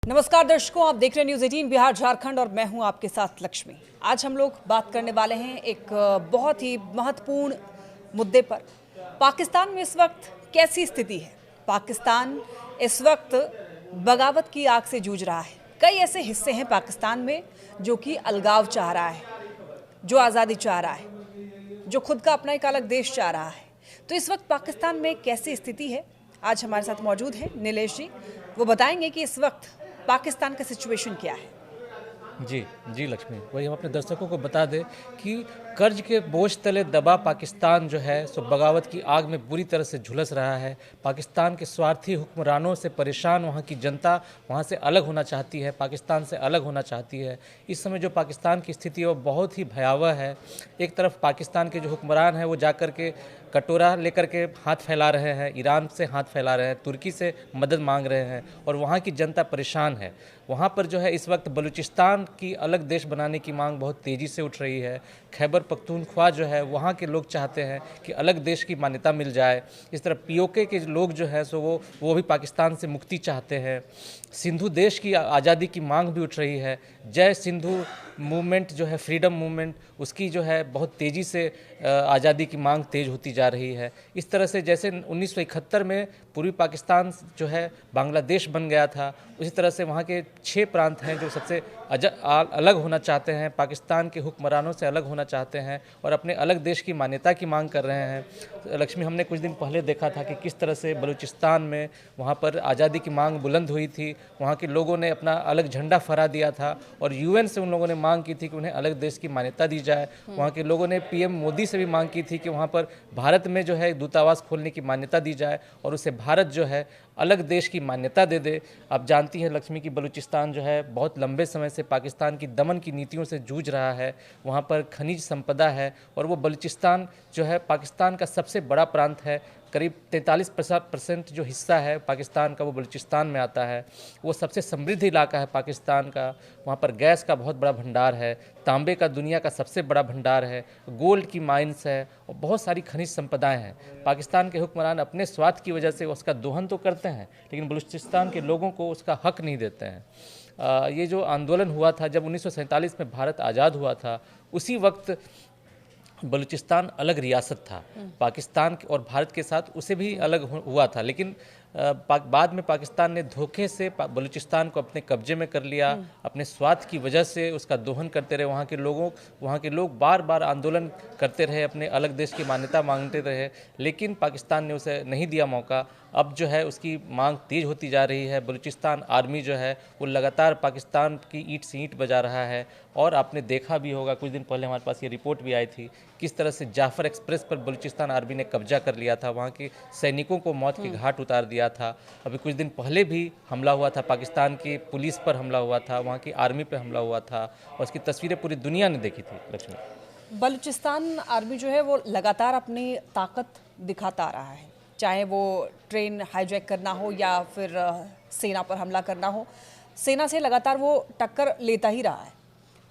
नमस्कार दर्शकों, आप देख रहे हैं न्यूज़ 18 बिहार झारखंड और मैं हूं आपके साथ लक्ष्मी। आज हम लोग बात करने वाले हैं एक बहुत ही महत्वपूर्ण मुद्दे पर। पाकिस्तान में इस वक्त कैसी स्थिति है? पाकिस्तान इस वक्त बगावत की आग से जूझ रहा है। कई ऐसे हिस्से हैं पाकिस्तान में जो कि अलगाव चाह रहा है, जो आज़ादी चाह रहा है, जो खुद का अपना एक अलग देश चाह रहा है। तो इस वक्त पाकिस्तान में कैसी स्थिति है? आज हमारे साथ मौजूद हैं नीलेश जी। वो बताएंगे कि इस वक्त पाकिस्तान का सिचुएशन क्या है। जी लक्ष्मी, वही हम अपने दर्शकों को बता दें कि कर्ज के बोझ तले दबा पाकिस्तान जो है सो बगावत की आग में बुरी तरह से झुलस रहा है। पाकिस्तान के स्वार्थी हुक्मरानों से परेशान वहाँ की जनता वहाँ से अलग होना चाहती है, पाकिस्तान से अलग होना चाहती है। इस समय जो पाकिस्तान की स्थिति है वो बहुत ही भयावह है। एक तरफ पाकिस्तान के जो हुक्मरान हैं वो जाकर के कटोरा लेकर के हाथ फैला रहे हैं, ईरान से हाथ फैला रहे हैं, तुर्की से मदद मांग रहे हैं और वहाँ की जनता परेशान है। वहाँ पर जो है इस वक्त बलूचिस्तान की अलग देश बनाने की मांग बहुत तेज़ी से उठ रही है। खैबर पख्तूनख्वा जो है वहाँ के लोग चाहते हैं कि अलग देश की मान्यता मिल जाए। इस तरह पीओके के लोग जो है सो वो भी पाकिस्तान से मुक्ति चाहते हैं। सिंधु देश की आज़ादी की मांग भी उठ रही है। जय सिंधु मूवमेंट जो है, फ्रीडम मूवमेंट, उसकी जो है बहुत तेज़ी से आज़ादी की मांग तेज़ होती जा रही है। इस तरह से जैसे 1971 में पूर्वी पाकिस्तान जो है बांग्लादेश बन गया था, उसी तरह से वहाँ के 6 प्रांत हैं जो सबसे अलग होना चाहते हैं, पाकिस्तान के हुक्मरानों से अलग होना चाहते हैं और अपने अलग देश की मान्यता की मांग कर रहे हैं। लक्ष्मी, हमने कुछ दिन पहले देखा था कि किस तरह से बलूचिस्तान में वहाँ पर आज़ादी की मांग बुलंद हुई थी। वहाँ के लोगों ने अपना अलग झंडा फहरा दिया था और यूएन से उन लोगों ने मांग की थी कि उन्हें अलग देश की मान्यता दी जाए। वहाँ के लोगों ने पीएम मोदी से भी मांग की थी कि वहाँ पर भारत में जो है दूतावास खोलने की मान्यता दी जाए और उसे भारत जो है अलग देश की मान्यता दे दे। आप जानती हैं लक्ष्मी कि बलूचिस्तान जो है बहुत लंबे समय से पाकिस्तान की दमन की नीतियों से जूझ रहा है। वहाँ पर खनिज संपदा है और वो बलूचिस्तान जो है पाकिस्तान का सबसे बड़ा प्रांत है। करीब 43% जो हिस्सा है पाकिस्तान का वो बलूचिस्तान में आता है। वो सबसे समृद्ध इलाका है पाकिस्तान का। वहाँ पर गैस का बहुत बड़ा भंडार है, तांबे का दुनिया का सबसे बड़ा भंडार है, गोल्ड की माइंस है और बहुत सारी खनिज संपदाएं हैं। पाकिस्तान के हुक्मरान अपने स्वार्थ की वजह से उसका दोहन तो करते हैं लेकिन बलूचिस्तान के लोगों को उसका हक नहीं देते हैं। ये जो आंदोलन हुआ था जब 1947 में भारत आज़ाद हुआ था, उसी वक्त बलूचिस्तान अलग रियासत था। पाकिस्तान और भारत के साथ उसे भी अलग हुआ था, लेकिन बाद में पाकिस्तान ने धोखे से बलूचिस्तान को अपने कब्जे में कर लिया। अपने स्वार्थ की वजह से उसका दोहन करते रहे। वहाँ के लोग बार बार आंदोलन करते रहे, अपने अलग देश की मान्यता मांगते रहे, लेकिन पाकिस्तान ने उसे नहीं दिया मौका। अब जो है उसकी मांग तेज होती जा रही है। बलूचिस्तान आर्मी जो है वो लगातार पाकिस्तान की ईंट से ईंट बजा रहा है और आपने देखा भी होगा, कुछ दिन पहले हमारे पास ये रिपोर्ट भी आई थी किस तरह से जाफर एक्सप्रेस पर बलूचिस्तान आर्मी ने कब्जा कर लिया था, वहाँ के सैनिकों को मौत के घाट उतार दिया था। अभी कुछ दिन पहले भी हमला हुआ था, पाकिस्तान की पुलिस पर हमला हुआ था, वहाँ की आर्मी पर हमला हुआ था और उसकी तस्वीरें पूरी दुनिया ने देखी थी। लक्ष्मी, बलूचिस्तान आर्मी जो है वो लगातार अपनी ताकत दिखाता आ रहा है, चाहे वो ट्रेन हाईजैक करना हो या फिर सेना पर हमला करना हो। सेना से लगातार वो टक्कर लेता ही रहा है।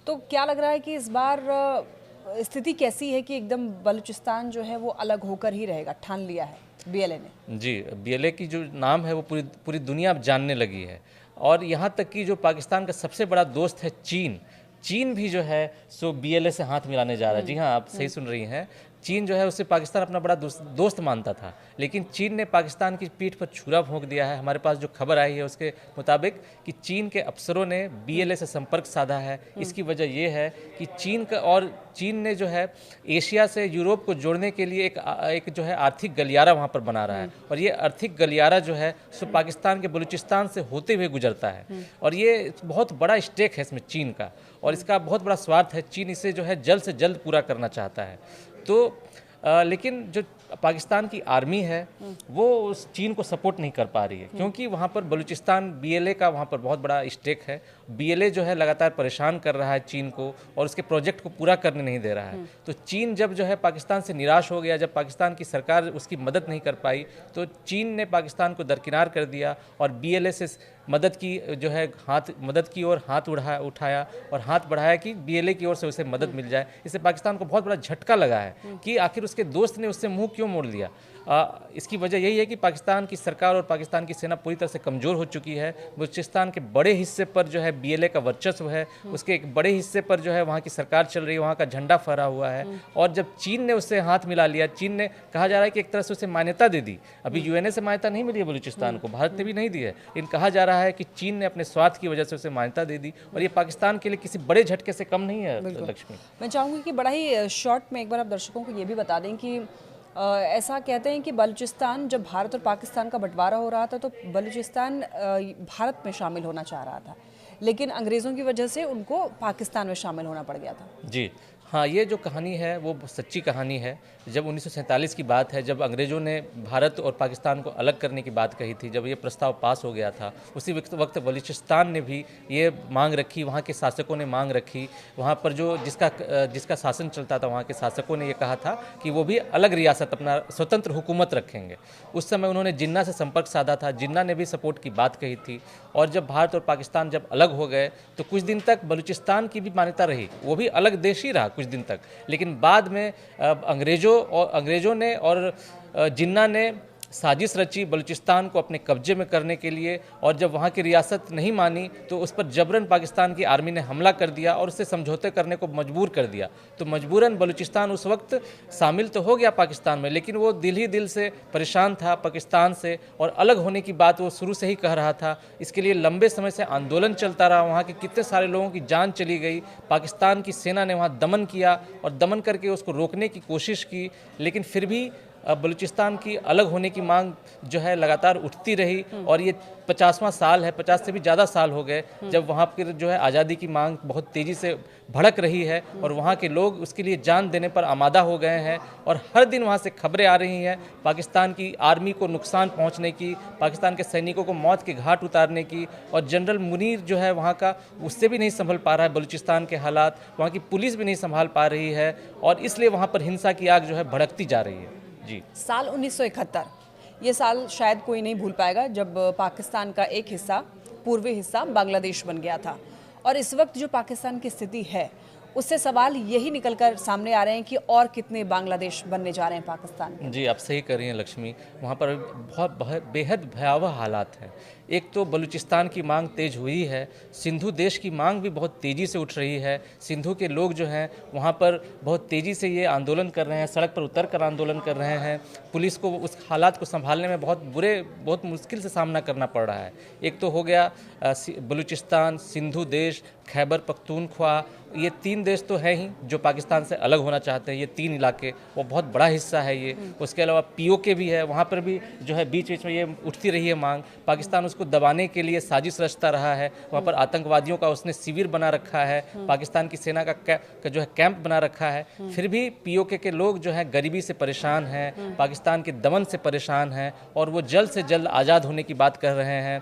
तो क्या लग रहा है कि इस बार स्थिति कैसी है कि एकदम बलूचिस्तान जो है वो अलग होकर ही रहेगा? ठान लिया है बीएलए ने। जी, बीएलए की जो नाम है वो पूरी दुनिया अब जानने लगी है और यहाँ तक कि जो पाकिस्तान का सबसे बड़ा दोस्त है चीन भी जो है सो बीएलए से हाथ मिलाने जा रहा है। जी हाँ, आप सही सुन रही हैं। चीन जो है उससे पाकिस्तान अपना बड़ा दोस्त मानता था, लेकिन चीन ने पाकिस्तान की पीठ पर छुरा भोंक दिया है। हमारे पास जो खबर आई है उसके मुताबिक कि चीन के अफसरों ने बीएलए से संपर्क साधा है। इसकी वजह यह है कि चीन ने जो है एशिया से यूरोप को जोड़ने के लिए एक जो है आर्थिक गलियारा वहाँ पर बना रहा है और ये आर्थिक गलियारा जो है सो पाकिस्तान के बलूचिस्तान से होते हुए गुजरता है और ये बहुत बड़ा स्टेक है इसमें चीन का और इसका बहुत बड़ा स्वार्थ है। चीन इसे जो है जल्द से जल्द पूरा करना चाहता है। तो लेकिन जो पाकिस्तान की आर्मी है वो उस चीन को सपोर्ट नहीं कर पा रही है क्योंकि वहाँ पर बलूचिस्तान बीएलए का वहाँ पर बहुत बड़ा स्टेक है। बीएलए जो है लगातार परेशान कर रहा है चीन को और उसके प्रोजेक्ट को पूरा करने नहीं दे रहा है। तो चीन जब जो है पाकिस्तान से निराश हो गया, जब पाकिस्तान की सरकार उसकी मदद नहीं कर पाई, तो चीन ने पाकिस्तान को दरकिनार कर दिया और बीएलए से मदद की जो है मदद की ओर हाथ उठाया और हाथ बढ़ाया कि बीएलए की ओर से उसे मदद मिल जाए। इससे पाकिस्तान को बहुत बड़ा झटका लगा है कि आखिर उसके दोस्त ने उससे मुंह क्यों मोड़ लिया। इसकी वजह यही है कि पाकिस्तान की सरकार और पाकिस्तान की सेना पूरी तरह से कमज़ोर हो चुकी है। बलूचिस्तान के बड़े हिस्से पर जो है BLA का वर्चस्व है, उसके एक बड़े हिस्से पर जो है वहाँ की सरकार चल रही है, वहाँ का झंडा फहरा हुआ है। और जब चीन ने उससे हाथ मिला लिया, चीन ने कहा जा रहा है कि एक तरह से उसे मान्यता दे दी। अभी UNA से मान्यता नहीं मिली है बलूचिस्तान को, भारत ने भी नहीं दी है, लेकिन कहा जा रहा है कि चीन ने अपने स्वार्थ की वजह से उसे मान्यता दे दी। और ये पाकिस्तान के लिए किसी बड़े झटके से कम नहीं है। लक्ष्मी, मैं चाहूँगी कि बड़ा ही शॉर्ट में एक बार आप दर्शकों को ये भी बता दें कि ऐसा कहते हैं कि बलूचिस्तान, जब भारत और पाकिस्तान का बंटवारा हो रहा था तो बलूचिस्तान भारत में शामिल होना चाह रहा था, लेकिन अंग्रेज़ों की वजह से उनको पाकिस्तान में शामिल होना पड़ गया था। जी हाँ, ये जो कहानी है वो सच्ची कहानी है। जब 1947 की बात है, जब अंग्रेज़ों ने भारत और पाकिस्तान को अलग करने की बात कही थी, जब ये प्रस्ताव पास हो गया था, उसी वक्त बलूचिस्तान ने भी ये मांग रखी, वहाँ के शासकों ने मांग रखी। वहाँ पर जो जिसका शासन चलता था, वहाँ के शासकों ने ये कहा था कि वो भी अलग रियासत, अपना स्वतंत्र हुकूमत रखेंगे। उस समय उन्होंने जिन्ना से संपर्क साधा था, जिन्ना ने भी सपोर्ट की बात कही थी। और जब भारत और पाकिस्तान जब अलग हो गए तो कुछ दिन तक बलूचिस्तान की भी मान्यता रही, वो भी अलग देश ही रहा कुछ दिन तक। लेकिन बाद में अंग्रेज़ों ने और जिन्ना ने साजिश रची बलूचिस्तान को अपने कब्जे में करने के लिए। और जब वहाँ की रियासत नहीं मानी तो उस पर जबरन पाकिस्तान की आर्मी ने हमला कर दिया और उससे समझौते करने को मजबूर कर दिया। तो मजबूरन बलूचिस्तान उस वक्त शामिल तो हो गया पाकिस्तान में, लेकिन वो दिल ही दिल से परेशान था पाकिस्तान से, और अलग होने की बात वो शुरू से ही कह रहा था। इसके लिए लंबे समय से आंदोलन चलता रहा, वहाँ के कितने सारे लोगों की जान चली गई। पाकिस्तान की सेना ने वहाँ दमन किया और दमन करके उसको रोकने की कोशिश की, लेकिन फिर भी बलूचिस्तान की अलग होने की मांग जो है लगातार उठती रही। और ये 50वां साल है, 50 से भी ज़्यादा साल हो गए जब वहाँ पर जो है आज़ादी की मांग बहुत तेज़ी से भड़क रही है, और वहाँ के लोग उसके लिए जान देने पर आमादा हो गए हैं। और हर दिन वहाँ से खबरें आ रही हैं पाकिस्तान की आर्मी को नुकसान पहुँचने की, पाकिस्तान के सैनिकों को मौत के घाट उतारने की। और जनरल मुनीर जो है वहाँ का, उससे भी नहीं संभल पा रहा है बलूचिस्तान के हालात, वहाँ की पुलिस भी नहीं संभाल पा रही है, और इसलिए वहाँ पर हिंसा की आग जो है भड़कती जा रही है। जी, साल 1971, ये साल शायद कोई नहीं भूल पाएगा, जब पाकिस्तान का एक हिस्सा, पूर्वी हिस्सा बांग्लादेश बन गया था। और इस वक्त जो पाकिस्तान की स्थिति है, उससे सवाल यही निकलकर सामने आ रहे हैं कि और कितने बांग्लादेश बनने जा रहे हैं पाकिस्तान के। जी, आप सही कर रही हैं लक्ष्मी, वहाँ पर बहुत बेहद भयावह हालात हैं। एक तो बलूचिस्तान की मांग तेज हुई है, सिंधु देश की मांग भी बहुत तेज़ी से उठ रही है। सिंधु के लोग जो हैं वहाँ पर बहुत तेज़ी से ये आंदोलन कर रहे हैं, सड़क पर उतर कर आंदोलन कर रहे हैं। पुलिस को उस हालात को संभालने में बहुत मुश्किल से सामना करना पड़ रहा है। एक तो हो गया बलूचिस्तान, सिंधु देश, खैबर पख्तूनख्वा, ये 3 देश तो हैं ही जो पाकिस्तान से अलग होना चाहते हैं। ये 3 इलाके, वो बहुत बड़ा हिस्सा है ये। उसके अलावा POK भी है, वहाँ पर भी जो है बीच बीच में ये उठती रही है मांग। पाकिस्तान उसको दबाने के लिए साजिश रचता रहा है। वहाँ पर आतंकवादियों का उसने शिविर बना रखा है, पाकिस्तान की सेना का जो है कैंप बना रखा है। फिर भी POK के लोग जो है गरीबी से परेशान हैं, पाकिस्तान के दमन से परेशान हैं, और वो जल्द से जल्द आज़ाद होने की बात कर रहे हैं।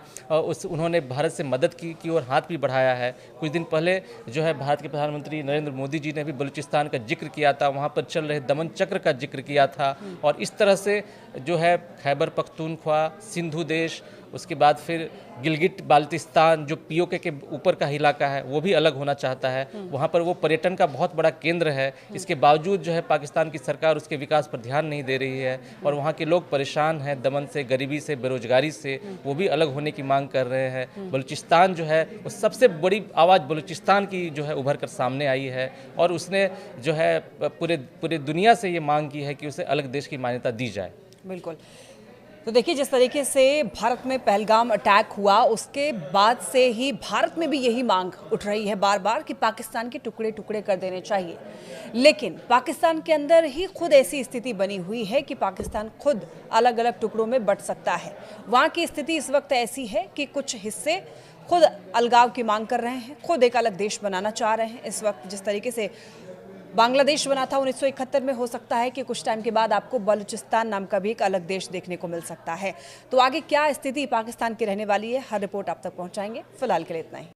उन्होंने भारत से मदद की और हाथ भी बढ़ाया है। कुछ दिन पहले जो है भारत के प्रधानमंत्री नरेंद्र मोदी जी ने भी बलूचिस्तान का जिक्र किया था, वहाँ पर चल रहे दमन चक्र का जिक्र किया था। और इस तरह से जो है खैबर पख्तूनख्वा, सिंधु देश, उसके बाद फिर गिलगिट बाल्टिस्तान जो POK के ऊपर का इलाका है, वो भी अलग होना चाहता है। वहाँ पर वो पर्यटन का बहुत बड़ा केंद्र है। इसके बावजूद जो है पाकिस्तान की सरकार उसके विकास पर ध्यान नहीं दे रही है, और वहाँ के लोग परेशान हैं दमन से, गरीबी से, बेरोजगारी से। वो भी अलग होने की मांग कर रहे हैं। बलूचिस्तान जो है वो सबसे बड़ी आवाज़ बलूचिस्तान की जो है उभर कर सामने आई है, और उसने जो है पूरे दुनिया से ये मांग की है कि उसे अलग देश की मान्यता दी जाए। बिल्कुल। तो देखिए, जिस तरीके से भारत में पहलगाम अटैक हुआ, उसके बाद से ही भारत में भी यही मांग उठ रही है बार बार कि पाकिस्तान के टुकड़े टुकड़े कर देने चाहिए। लेकिन पाकिस्तान के अंदर ही खुद ऐसी स्थिति बनी हुई है कि पाकिस्तान खुद अलग अलग टुकड़ों में बंट सकता है। वहाँ की स्थिति इस वक्त ऐसी है कि कुछ हिस्से खुद अलगाव की मांग कर रहे हैं, खुद एक अलग देश बनाना चाह रहे हैं। इस वक्त जिस तरीके से बांग्लादेश बना था 1971 में, हो सकता है कि कुछ टाइम के बाद आपको बलूचिस्तान नाम का भी एक अलग देश देखने को मिल सकता है। तो आगे क्या स्थिति पाकिस्तान की रहने वाली है, हर रिपोर्ट आप तक पहुंचाएंगे। फिलहाल के लिए इतना ही।